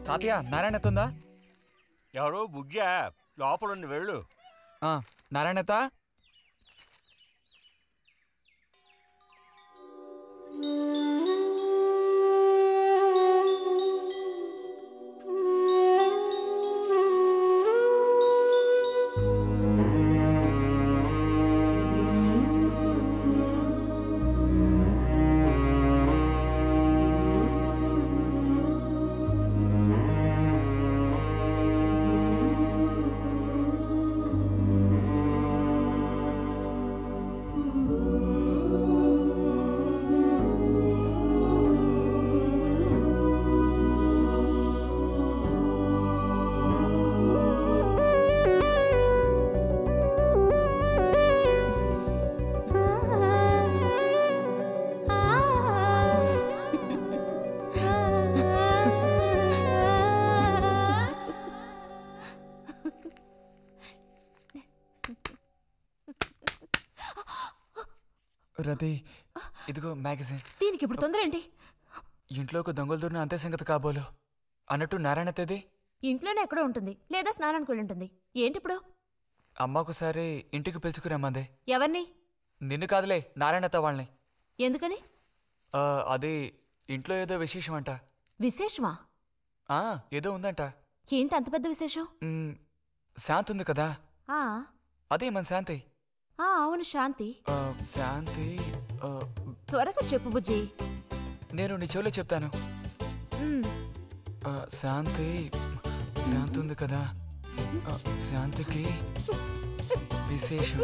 తాతయ్య నారాయణతుందా? ఎవరు బుజ్జా? లోపలుండి వెళ్ళు. నారాయణత రతి, ఇదిగో మ్యాగజైన్. దీనికి ఇప్పుడు తొందర ఏంటి? ఇంట్లో ఒక దొంగలు దూరిన అంతే సంగతి కాబోలు. అన్నట్టు నారాయణతది ఇంట్లోనే ఎక్కడో ఉంటుంది, లేదా స్నానానికి వెళ్ళి ఉంటుంది. ఏంటి ఇప్పుడు? అమ్మకుసారి ఇంటికి పిలుచుకురమ్మంది. ఎవరిని? నిన్ను కాదులే, నారాయణత వాళ్ళని. ఎందుకని? అది ఇంట్లో ఏదో విశేషం అంట. విశేషమా? ఏదో ఉందంట. ఏంటి అంత పెద్ద విశేషం? శాంతి ఉంది కదా, అదే మన శాంతి. అవును, శాంతి. శాంతి త్వరగా చెప్పు బుజ్జి. నేను నీ చెవిలో చెప్తాను. శాంతి శాంతి ఉంది కదా, శాంతికి విశేషం.